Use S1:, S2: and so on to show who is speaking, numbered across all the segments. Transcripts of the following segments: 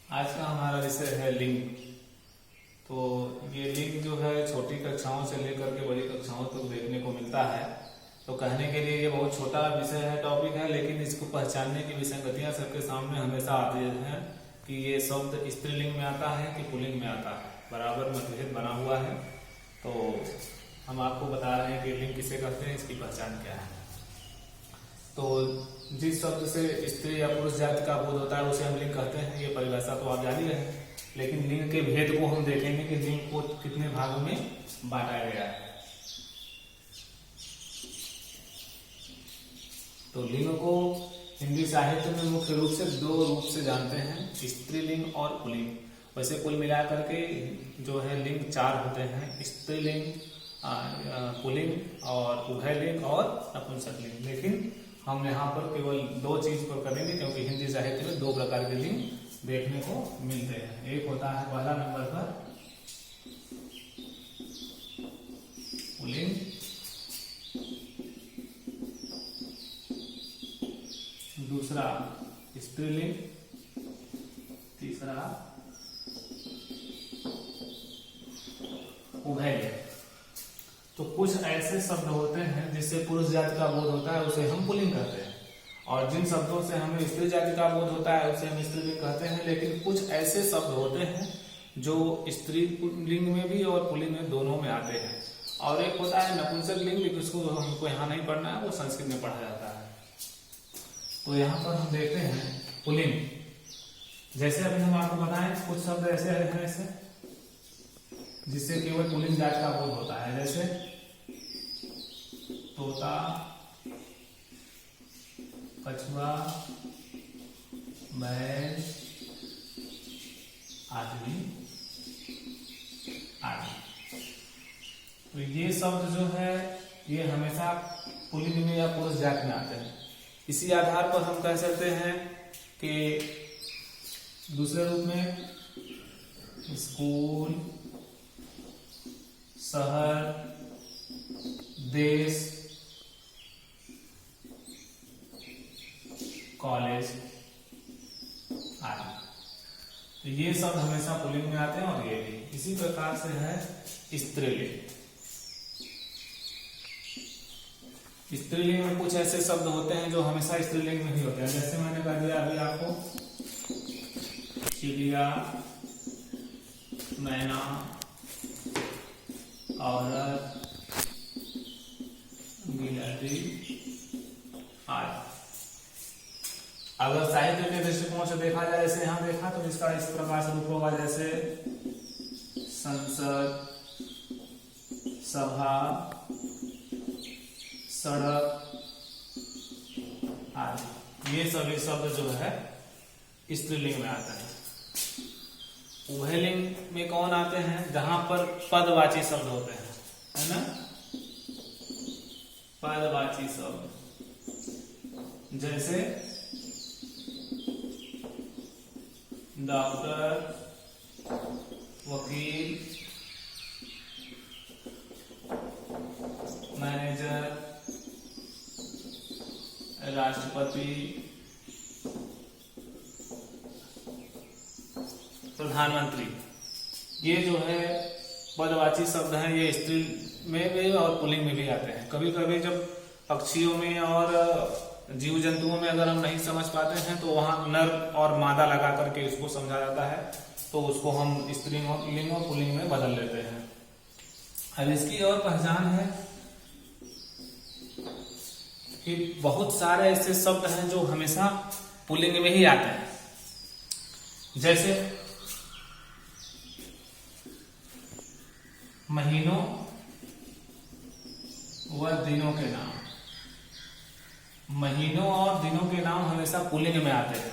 S1: आज का हमारा विषय है लिंग। तो ये लिंग जो है छोटी कक्षाओं से लेकर के बड़ी कक्षाओं तक देखने को मिलता है। तो कहने के लिए ये बहुत छोटा विषय है, टॉपिक है, लेकिन इसको पहचानने की विसंगतियां सबके सामने हमेशा आती हैं कि ये शब्द स्त्रीलिंग में आता है कि पुल्लिंग में आता है, बराबर मतभेद बना हुआ है। तो हम आपको बता रहे हैं कि लिंग किसे कहते हैं, इसकी पहचान क्या है। तो जिस शब्द से स्त्री या पुरुष जाति का बोध होता है उसे हम लिंग कहते हैं, ये परिभाषा तो आप जान ही रहे हैं। लेकिन लिंग के भेद को हम देखेंगे कि लिंग को कितने भागों में बांटा गया है। तो लिंग को हिंदी साहित्य में मुख्य रूप से दो रूप से जानते हैं, स्त्रीलिंग और पुल्लिंग। वैसे कुल मिलाकर के जो है लिंग चार होते हैं, स्त्रीलिंग, पुल्लिंग और उभयलिंग और नपुंसकलिंग। लेकिन हम यहाँ पर केवल दो चीज पर करेंगे, क्योंकि हिंदी साहित्य में दो प्रकार के लिंग देखने को मिलते हैं। एक होता है पहला नंबर पर पुल्लिंग, दूसरा स्त्रीलिंग, तीसरा उभयलिंग। तो कुछ ऐसे शब्द होते हैं जिससे पुरुष जाति का बोध होता है, उसे हम पुल्लिंग कहते हैं, और जिन शब्दों से हमें स्त्री जाति का बोध होता है उसे हम स्त्रीलिंग कहते हैं। लेकिन कुछ ऐसे शब्द होते हैं जो स्त्री लिंग में भी और पुल्लिंग में दोनों में आते हैं। और एक होता है नपुंसक लिंग, लेकिन उसको हमको यहाँ नहीं पढ़ना है, वो संस्कृत में पढ़ा जाता है। तो यहाँ पर हम देखते हैं पुल्लिंग। जैसे अभी हम आपको बताएं, कुछ शब्द ऐसे हैं ऐसे जिससे केवल पुल्लिंग जाति का बोध होता है, जैसे तोता, कछुआ, बैल, आदमी आदि। तो ये शब्द जो है ये हमेशा पुल्लिंग में या पुरुष जाति में आते हैं। इसी आधार पर हम कह सकते हैं कि दूसरे रूप में स्कूल, शहर, देश, कॉलेज आदि। तो ये शब्द हमेशा पुल्लिंग में आते हैं। और ये भी इसी प्रकार से है स्त्रीलिंग। स्त्रीलिंग में कुछ ऐसे शब्द होते हैं जो हमेशा स्त्रीलिंग में ही होते हैं। जैसे मैंने कह दिया अभी आपको, चिड़िया, मैना, औरत, गिलहरी आदि। अगर साहित्य के दृष्टिकोण से देखा जाए, जैसे यहाँ देखा, तो इसका इस प्रकार से रूप होगा, जैसे संसद, सभा, सड़क आदि। ये सभी शब्द जो है स्त्रीलिंग में आता है। उभयलिंग में कौन आते हैं? जहां पर पदवाची शब्द होते हैं, है ना, पदवाची शब्द, जैसे डॉक्टर, वकील, मैनेजर, राष्ट्रपति, प्रधानमंत्री। ये जो है पदवाची शब्द हैं, ये स्त्री में भी और पुल्लिंग में भी आते हैं। कभी कभी जब पक्षियों में और जीव जंतुओं में अगर हम नहीं समझ पाते हैं तो वहां नर और मादा लगा करके इसको समझा जाता है, तो उसको हम स्त्रीलिंग और पुल्लिंग में बदल लेते हैं। अब इसकी और पहचान है कि बहुत सारे ऐसे शब्द हैं जो हमेशा पुल्लिंग में ही आते हैं। जैसे महीनों व दिनों के नाम। महीनों और दिनों के नाम हमेशा पुल्लिंग में आते हैं,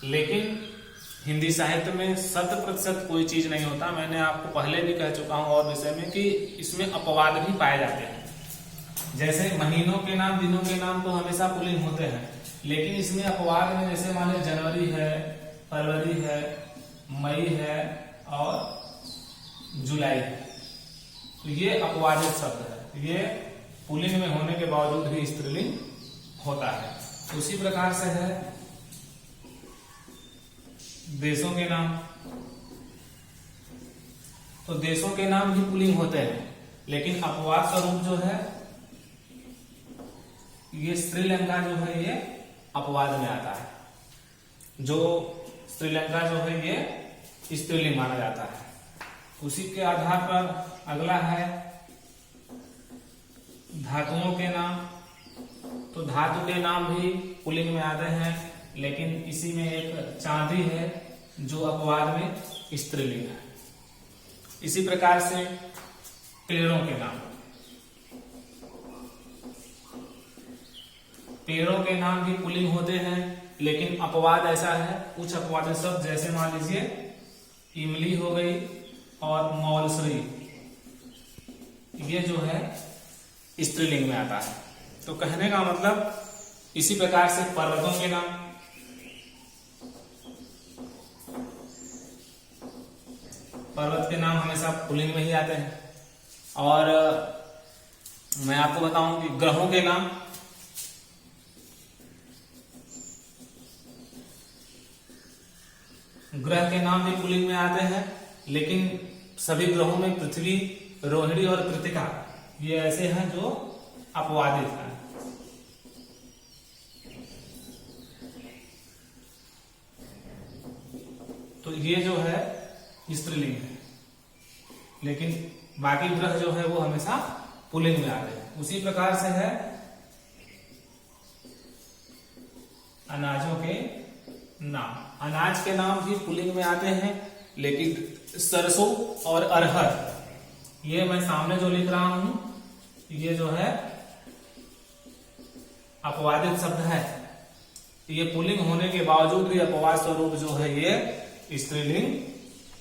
S1: लेकिन हिंदी साहित्य में 100% कोई चीज नहीं होता। मैंने आपको पहले भी कह चुका हूं और विषय में कि इसमें अपवाद भी पाए जाते हैं। जैसे महीनों के नाम, दिनों के नाम तो हमेशा पुल्लिंग होते हैं, लेकिन इसमें अपवाद में जैसे मान लीजिए जनवरी है, फरवरी है, मई है और जुलाई है, तो ये अपवादित शब्द है। ये पुल्लिंग में होने के बावजूद भी स्त्रीलिंग होता है। उसी प्रकार से है देशों के नाम, तो देशों के नाम भी पुल्लिंग होते हैं, लेकिन अपवाद स्वरूप जो है ये श्रीलंका जो है ये अपवाद में आता है। जो श्रीलंका जो है ये स्त्रीलिंग माना जाता है। उसी के आधार पर अगला है धातुओं के नाम। तो धातु के नाम भी पुल्लिंग में आते हैं, लेकिन इसी में एक चांदी है जो अपवाद में स्त्रीलिंग है। इसी प्रकार से पेड़ों के नाम, पेड़ों के नाम भी पुल्लिंग होते हैं, लेकिन अपवाद ऐसा है, कुछ अपवाद शब्द जैसे मान लीजिए इमली हो गई और मौलश्री, ये जो है स्त्रीलिंग में आता है। तो कहने का मतलब इसी प्रकार से पर्वतों के नाम, पर्वत के नाम हमेशा पुल्लिंग में ही आते हैं। और मैं आपको बताऊं कि ग्रहों के नाम, ग्रह के नाम भी पुल्लिंग में आते हैं, लेकिन सभी ग्रहों में पृथ्वी, रोहिणी और कृतिका ये ऐसे हैं जो अपवादित हैं। तो ये जो है स्त्रीलिंग है, लेकिन बाकी ग्रह जो है वो हमेशा पुल्लिंग में आते हैं। उसी प्रकार से है अनाजों के नाम, अनाज के नाम भी पुल्लिंग में आते हैं, लेकिन सरसों और अरहर, ये मैं सामने जो लिख रहा हूं ये जो है अपवादित शब्द है। ये पुल्लिंग होने के बावजूद भी अपवाद स्वरूप जो है ये स्त्रीलिंग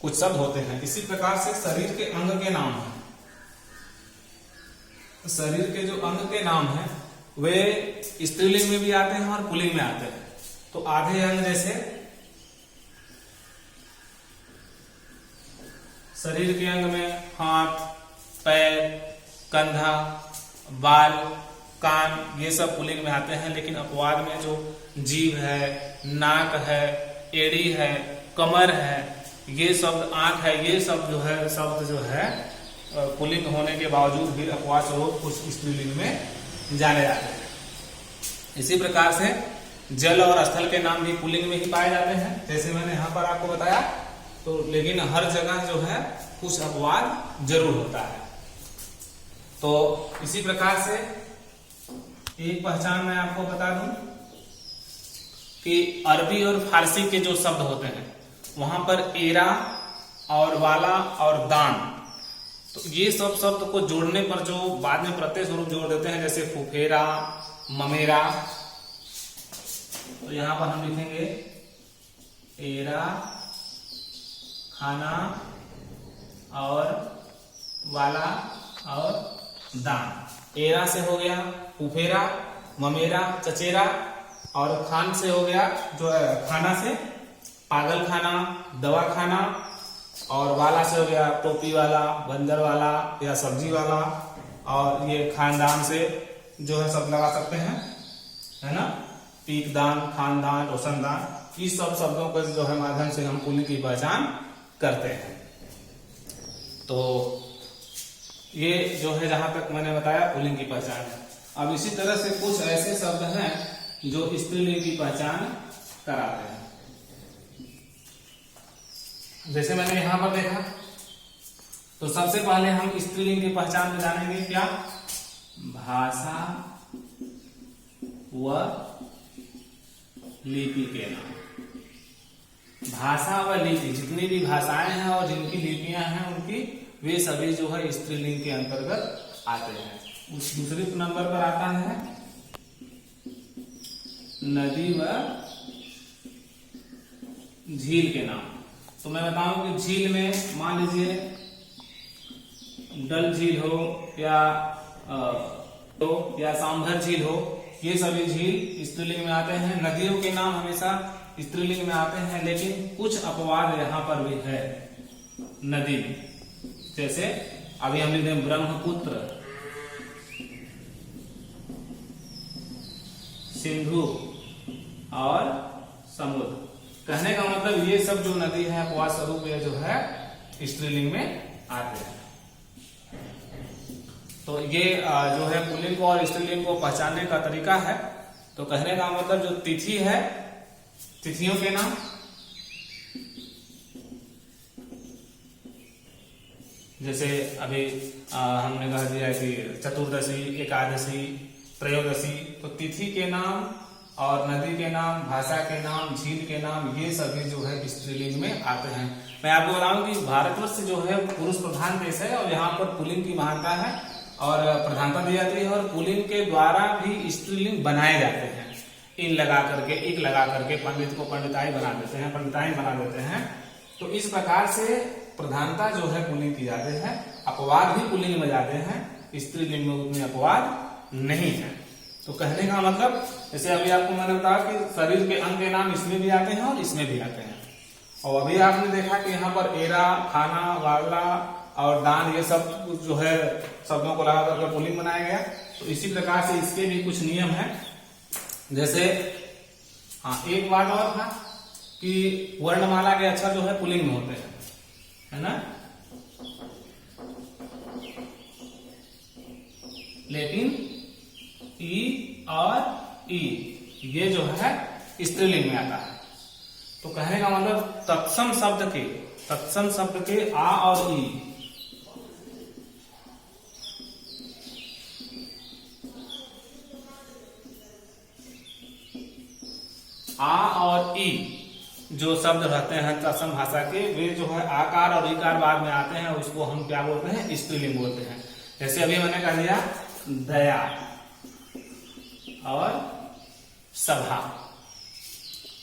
S1: कुछ शब्द होते हैं। इसी प्रकार से शरीर के अंग के नाम है, शरीर के जो अंग के नाम है वे स्त्रीलिंग में भी आते हैं और पुल्लिंग में आते हैं। तो आधे अंग जैसे शरीर के अंग में हाथ, पैर, कंधा, बाल, कान, ये सब पुल्लिंग में आते हैं, लेकिन अपवाद में जो जीभ है, नाक है, एड़ी है, कमर है, ये शब्द, आंख है, ये सब जो है शब्द जो है पुल्लिंग होने के बावजूद भी अपवाद स्वरूप कुछ स्त्रीलिंग में जाने जाते हैं। इसी प्रकार से जल और स्थल के नाम भी पुल्लिंग में ही पाए जाते हैं, जैसे मैंने यहाँ पर आपको बताया। तो लेकिन हर जगह जो है कुछ अपवाद जरूर होता है। तो इसी प्रकार से एक पहचान मैं आपको बता दूं कि अरबी और फारसी के जो शब्द होते हैं वहां पर एरा और वाला और दान, तो ये सब शब्द को जोड़ने पर जो बाद में प्रत्यय स्वरूप जोड़ देते हैं, जैसे फुफेरा, ममेरा, तो यहां पर हम लिखेंगे एरा, खाना और वाला और दान। एरा से हो गया फुफेरा, ममेरा, चचेरा, और खान से हो गया जो है खाना से पागल खाना, दवा खाना, और वाला से हो गया टोपी वाला, बंदर वाला या सब्जी वाला, और ये खानदान से जो है सब लगा सकते हैं, है ना, पीकदान, खानदान, रोशनदान, इस सब शब्दों के जो है माध्यम से हम पुल्लिंग की पहचान करते हैं। तो ये जो है जहां तक मैंने बताया पुल्लिंग की पहचान है। अब इसी तरह से कुछ ऐसे शब्द हैं जो स्त्रीलिंग की पहचान कराते हैं। जैसे मैंने यहां पर देखा, तो सबसे पहले हम स्त्रीलिंग की पहचान में जानेंगे क्या, भाषा व लिपि के नाम। भाषा व लिपि, जितनी भी भाषाएं हैं और जिनकी लिपियां हैं उनकी, वे सभी जो है स्त्रीलिंग के अंतर्गत आते हैं। उस दूसरे नंबर पर आता है नदी व झील के नाम। तो मैं बताऊं कि झील में मान लीजिए डल झील हो या सांभर झील हो, ये सभी झील स्त्रीलिंग में आते हैं। नदियों के नाम हमेशा स्त्रीलिंग में आते हैं, लेकिन कुछ अपवाद यहाँ पर भी है नदी में। जैसे अभी हम लिखते हैं ब्रह्मपुत्र, सिंधु और समुद्र, कहने का मतलब ये सब जो नदी है अपवाद स्वरूप ये जो है स्त्रीलिंग में आते हैं। तो ये जो है पुल्लिंग को और स्त्रीलिंग को पहचानने का तरीका है। तो कहने का मतलब जो तिथि है, तिथियों के नाम, जैसे अभी हमने कह दिया कि चतुर्दशी, एकादशी, त्रयोदशी, तो तिथि के नाम और नदी के नाम, भाषा के नाम, झील के नाम, ये सभी जो है स्त्रीलिंग में आते हैं। मैं आपको बताऊं कि भारतवर्ष जो है पुरुष प्रधान देश है और यहाँ पर पुल्लिंग की महानता है और प्रधानता दी जाती है और पुल्लिंग के द्वारा भी स्त्रीलिंग बनाए जाते हैं। इन लगा करके, एक लगा करके पंडित को पंडिताई बना देते हैं, पंडिताई बना देते हैं। तो इस प्रकार से प्रधानता जो है पुल्लिंग की जाते हैं, अपवाद भी पुल्लिंग में जाते हैं, स्त्रीलिंग में उतने अपवाद नहीं है। तो कहने का मतलब जैसे अभी आपको मैंने बताया कि शरीर के अंग के नाम इसमें भी आते हैं और इसमें भी आते हैं। और अभी आपने देखा कि यहाँ पर एरा, खाना, वाला और दान, ये सब जो है शब्दों को लगा करके पुल्लिंग बनाया गया। तो इसी प्रकार से इसके भी कुछ नियम है। जैसे एक बात और था कि वर्णमाला के अक्षर जो है पुल्लिंग में होते हैं, है ना, लेकिन ई और ई ये जो है स्त्रीलिंग में आता है। तो कहने का मतलब तत्सम शब्द के आ और ई, आ और ई जो शब्द रहते हैं तत्सम भाषा के, वे जो है आकार और इकार बाद में आते हैं, उसको हम क्या बोलते हैं, स्त्रीलिंग बोलते हैं। जैसे अभी मैंने कह दिया दया और सभा,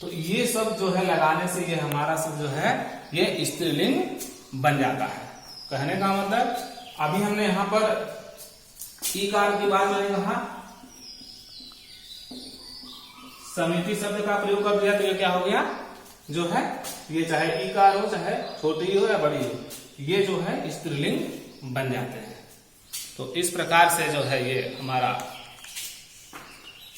S1: तो ये सब जो है लगाने से ये हमारा सब जो है ये स्त्रीलिंग बन जाता है। कहने का मतलब अभी हमने यहाँ पर ईकार की बात मैंने कहा, समिति शब्द का प्रयोग कर दिया, तो ये क्या हो गया, जो है ये चाहे ईकार हो चाहे छोटी हो या बड़ी हो, ये जो है स्त्रीलिंग बन जाते हैं। तो इस प्रकार से जो है ये हमारा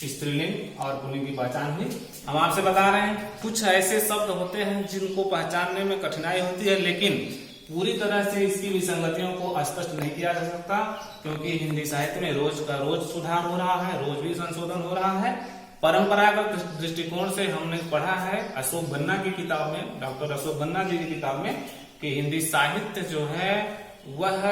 S1: स्त्रीलिंग और पुल्लिंग की पहचान हुई। हम आपसे बता रहे हैं कुछ ऐसे शब्द होते हैं जिनको पहचानने में कठिनाई होती है, लेकिन पूरी तरह से इसकी विसंगतियों को स्पष्ट नहीं किया जा सकता, क्योंकि हिंदी साहित्य में रोज का रोज सुधार हो रहा है, रोज भी संशोधन हो रहा है। परंपरागत दृष्टिकोण से हमने पढ़ा है अशोक बन्ना की किताब में, डॉक्टर अशोक बन्ना जी की किताब में, कि हिंदी साहित्य जो है वह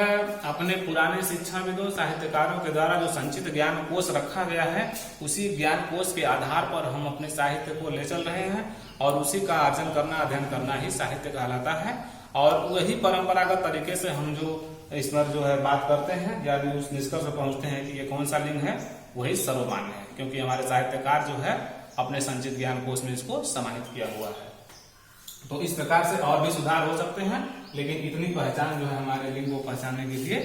S1: अपने पुराने शिक्षाविदों, साहित्यकारों के द्वारा जो संचित ज्ञान कोश रखा गया है, उसी ज्ञान कोश के आधार पर हम अपने साहित्य को ले चल रहे हैं और उसी का अर्जन करना, अध्ययन करना ही साहित्य कहलाता है। और वही परंपरागत तरीके से हम जो इस पर जो है बात करते हैं या उस निष्कर्ष पर पहुंचते हैं कि ये कौन सा लिंग है, वही सर्वमान्य है, क्योंकि हमारे साहित्यकार जो है अपने संचित ज्ञान कोश में इसको समाहित किया हुआ है। तो इस प्रकार से और भी सुधार हो सकते हैं, लेकिन इतनी पहचान जो है हमारे लिंग को पहचानने के लिए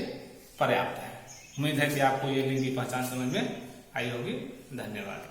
S1: पर्याप्त है। उम्मीद है कि आपको ये लिंग की पहचान समझ में आई होगी। धन्यवाद।